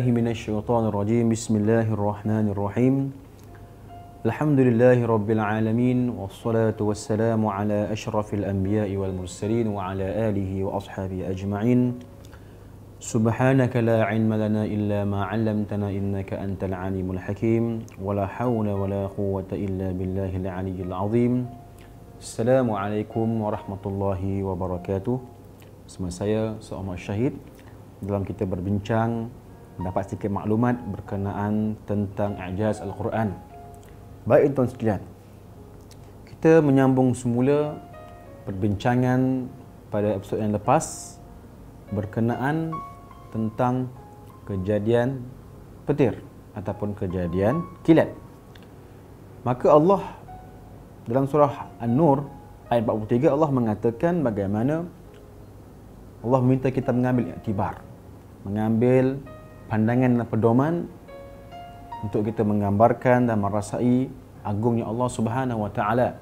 بالله من الشيطان الرجيم بسم الله الرحمن الرحيم الحمد لله رب العالمين والصلاة والسلام على أشرف الأنبياء والمرسلين وعلى آله وأصحابه أجمعين سبحانك لا علم لنا إلا ما علمتنا إنك أنت العليم الحكيم ولا حول ولا قوة إلا بالله العلي العظيم السلام عليكم ورحمة الله وبركاته. Bersama saya Muhammad Syahid dalam kita berbincang mendapat sedikit maklumat berkenaan tentang i'jaz Al-Quran. Baik tuan sekalian, kita menyambung semula perbincangan pada episod yang lepas berkenaan tentang kejadian petir ataupun kejadian kilat. Maka Allah dalam surah An-Nur ayat 43 Allah mengatakan bagaimana Allah minta kita mengambil iktibar, mengambil pandangan dan pedoman untuk kita menggambarkan dan merasai agungnya Allah Subhanahu wa taala.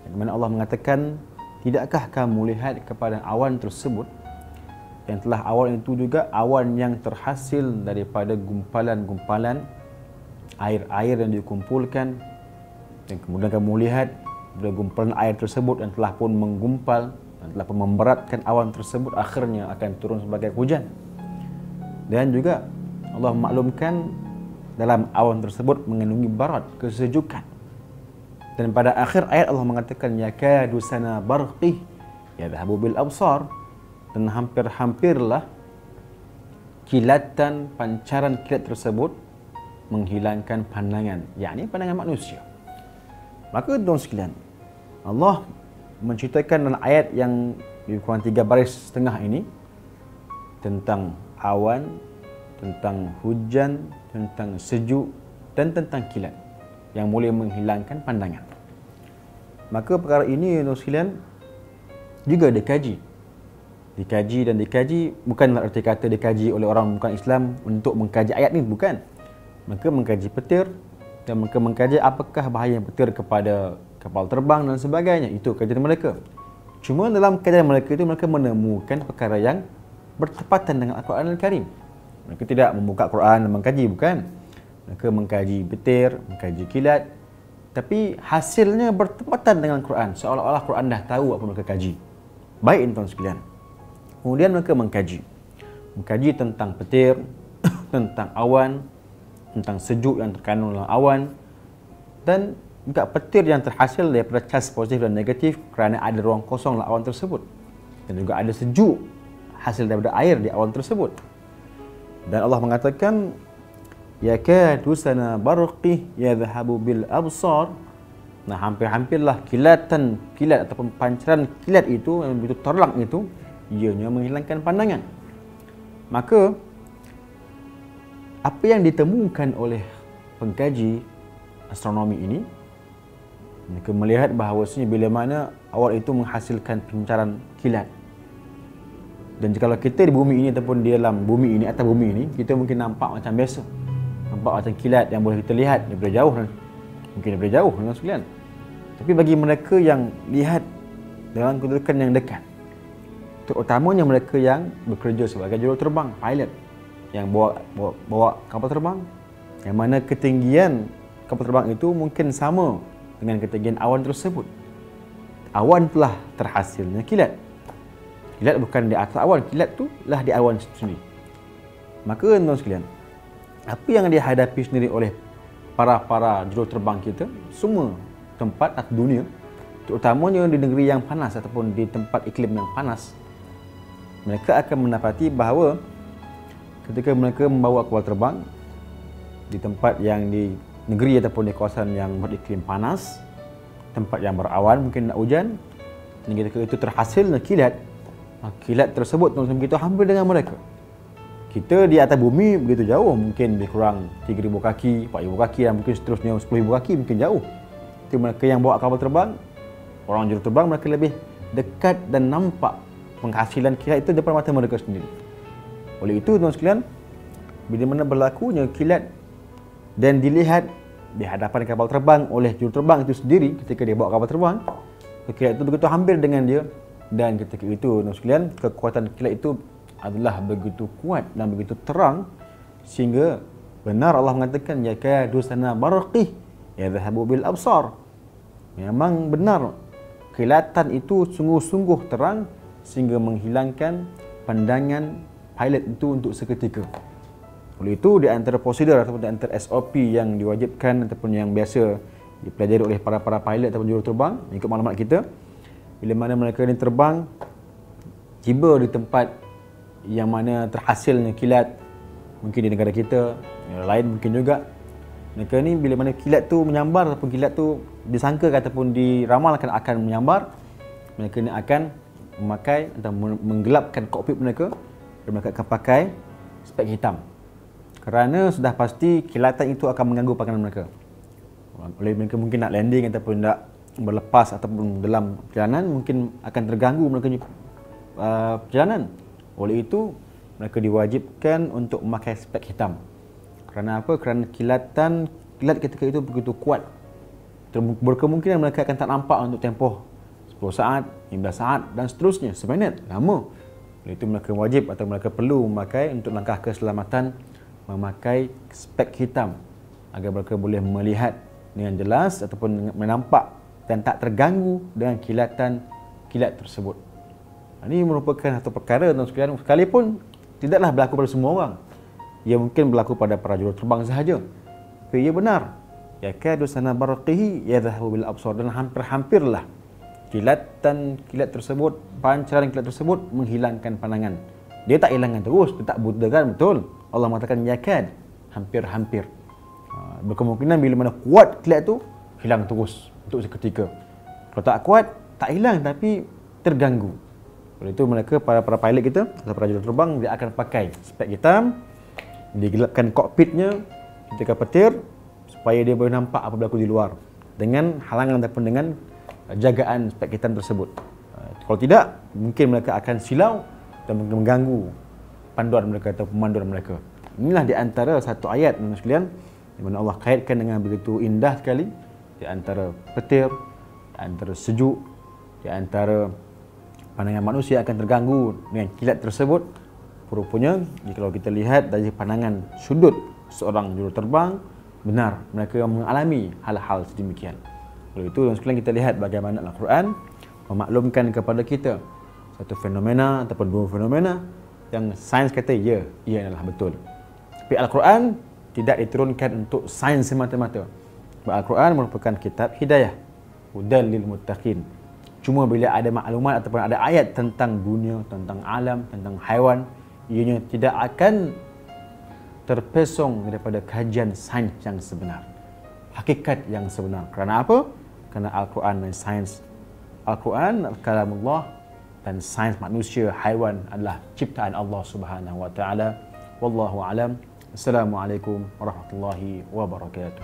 Bagaimana Allah mengatakan, tidakkah kamu lihat kepada awan tersebut yang telah awan itu juga awan yang terhasil daripada gumpalan-gumpalan air-air yang dikumpulkan, dan kemudian kamu lihat dari gumpalan air tersebut yang telah pun menggumpal dan telah pun memberatkan awan tersebut akhirnya akan turun sebagai hujan. Dan juga Allah maklumkan dalam awan tersebut mengandungi barat, kesejukan. Dan pada akhir ayat Allah mengatakan yakadu sana barqih yadhhabu bil absar, dan hampir-hampirlah kilatan pancaran kilat tersebut menghilangkan pandangan, yakni pandangan manusia. Maka tuan sekalian, Allah menceritakan dalam ayat yang lebih kurang 3 baris setengah ini tentang awan, tentang hujan, tentang sejuk dan tentang kilat yang boleh menghilangkan pandangan. Maka perkara ini tuan sekalian juga dikaji dan dikaji, bukanlah erti kata dikaji oleh orang bukan Islam untuk mengkaji ayat ni, bukan. Mereka mengkaji petir dan mereka mengkaji apakah bahaya petir kepada kapal terbang dan sebagainya. Itu kajian mereka. Cuma dalam kajian mereka itu mereka menemukan perkara yang bertepatan dengan Al-Quran Al-Karim. Mereka tidak membuka Quran dan mengkaji, bukan. Mereka mengkaji petir, mengkaji kilat, tapi hasilnya bertepatan dengan Quran, seolah-olah Quran dah tahu apa mereka kaji. Baik tuan sekalian, kemudian mereka mengkaji tentang petir, tentang awan, tentang sejuk yang terkandung dalam awan, dan juga petir yang terhasil daripada cas positif dan negatif kerana ada ruang kosong dalam awan tersebut, dan juga ada sejuk hasil daripada air di awan tersebut. Dan Allah mengatakan yakadu sana barqih yadhhabu bil absar. Nah, hampir-hampirlah kilat ataupun pancaran kilat itu yang begitu terang itu ianya menghilangkan pandangan. Maka apa yang ditemukan oleh pengkaji astronomi ini, mereka melihat bahawasanya bila mana awan itu menghasilkan pancaran kilat, dan jika kita di bumi ini ataupun di dalam bumi ini, atas bumi ini, kita mungkin nampak macam biasa, nampak macam kilat yang boleh kita lihat daripada jauh, mungkin daripada jauh dengan sekalian. Tapi bagi mereka yang lihat dalam kedudukan yang dekat, terutamanya mereka yang bekerja sebagai juruterbang, pilot yang bawa kapal terbang, yang mana ketinggian kapal terbang itu mungkin sama dengan ketinggian awan tersebut. Awan telah terhasilnya kilat. Kilat bukan di atas awan, kilat tu lah di awan sendiri. Maka tuan sekalian, apa yang dihadapi sendiri oleh para juruterbang kita, semua tempat atau dunia, terutamanya di negeri yang panas ataupun di tempat iklim yang panas, mereka akan mendapati bahawa ketika mereka membawa kapal terbang di tempat yang di negeri ataupun di kawasan yang beriklim panas, tempat yang berawan, mungkin nak hujan, dan ketika itu terhasilnya kilat tersebut tuan-tuan, kita hampir dengan mereka. Kita di atas bumi begitu jauh, mungkin lebih kurang 3,000 kaki, 4,000 kaki dan mungkin seterusnya 10,000 kaki, mungkin jauh. Tapi mereka yang bawa kapal terbang, orang juruterbang, mereka lebih dekat dan nampak penghasilan kilat itu depan mata mereka sendiri. Oleh itu tuan sekalian, bila mana berlakunya kilat dan dilihat di hadapan kapal terbang oleh juruterbang itu sendiri ketika dia bawa kapal terbang, kilat itu begitu hampir dengan dia, dan ketika itu tuan sekalian, kekuatan kilat itu adalah begitu kuat dan begitu terang Sehingga benar Allah mengatakan yakadu sana barqih yadhhabu bil absar. Memang benar kilatan itu sungguh-sungguh terang sehingga menghilangkan pandangan pilot itu untuk seketika. Oleh itu, di antara prosedur ataupun di antara SOP yang diwajibkan ataupun yang biasa dipelajari oleh para pilot ataupun juruterbang, ikut maklumat kita, bila mana mereka ni terbang, tiba di tempat yang mana terhasilnya kilat, mungkin di negara kita, yang lain mungkin juga, mereka ni bila mana kilat tu menyambar ataupun kilat tu disangka ataupun diramalkan akan menyambar, mereka ni akan memakai atau menggelapkan kokpit mereka dan mereka akan pakai spek hitam. Kerana sudah pasti kilatan itu akan mengganggu pandangan mereka. Oleh mereka mungkin nak landing ataupun nak berlepas ataupun dalam perjalanan mungkin akan terganggu mereka perjalanan. Oleh itu mereka diwajibkan untuk memakai spek hitam. Kerana apa? Kerana kilat ketika itu begitu kuat. Berkemungkinan mereka akan tak nampak untuk tempoh 10 saat, 15 saat dan seterusnya, seminit, lama. Oleh itu mereka wajib atau mereka perlu memakai untuk langkah keselamatan, memakai spek hitam agar mereka boleh melihat dengan jelas ataupun menampak dan tak terganggu dengan kilat tersebut. Ini merupakan satu perkara tuan sekalian, sekalipun tidaklah berlaku pada semua orang. Ia mungkin berlaku pada para juruterbang sahaja. Tapi ia benar. Yakadu sana barqihi yadhhabu bil absar, dan hampir-hampirlah kilat tersebut, pancaran kilat tersebut menghilangkan pandangan. Dia tak hilangkan terus, dia tak butakan, betul. Allah mengatakan yakad, hampir-hampir. Berkemungkinan bila mana kuat kilat tu, hilang terus untuk seketika. Kalau tak kuat, tak hilang tapi terganggu. Oleh itu mereka, para pilot kita atau para juruterbang, dia akan pakai spek hitam, digelapkan kokpitnya ketika petir supaya dia boleh nampak apa berlaku di luar dengan halangan ataupun dengan jagaan spek hitam tersebut. Kalau tidak, mungkin mereka akan silau dan mengganggu panduan mereka atau pemanduan mereka. Inilah di antara satu ayat teman-teman sekalian di mana Allah kaitkan dengan begitu indah sekali di antara petir, di antara sejuk, di antara pandangan manusia akan terganggu dengan kilat tersebut. Rupanya kalau kita lihat dari pandangan sudut seorang juruterbang, benar mereka mengalami hal-hal sedemikian. Oleh itu sekalian kita lihat bagaimana Al-Quran memaklumkan kepada kita satu fenomena ataupun dua fenomena yang sains kata ia adalah betul. Tapi Al-Quran tidak diturunkan untuk sains semata-mata. Al-Quran merupakan kitab hidayah, hudan lil muttaqin. Cuma bila ada maklumat ataupun ada ayat tentang dunia, tentang alam, tentang haiwan, ianya tidak akan terpesong daripada kajian sains yang sebenar, hakikat yang sebenar. Kerana apa? Kerana Al-Quran dan sains. Al-Quran kalamullah dan sains manusia, haiwan adalah ciptaan Allah Subhanahu wa taala. Wallahu alam. Assalamualaikum warahmatullahi wabarakatuh.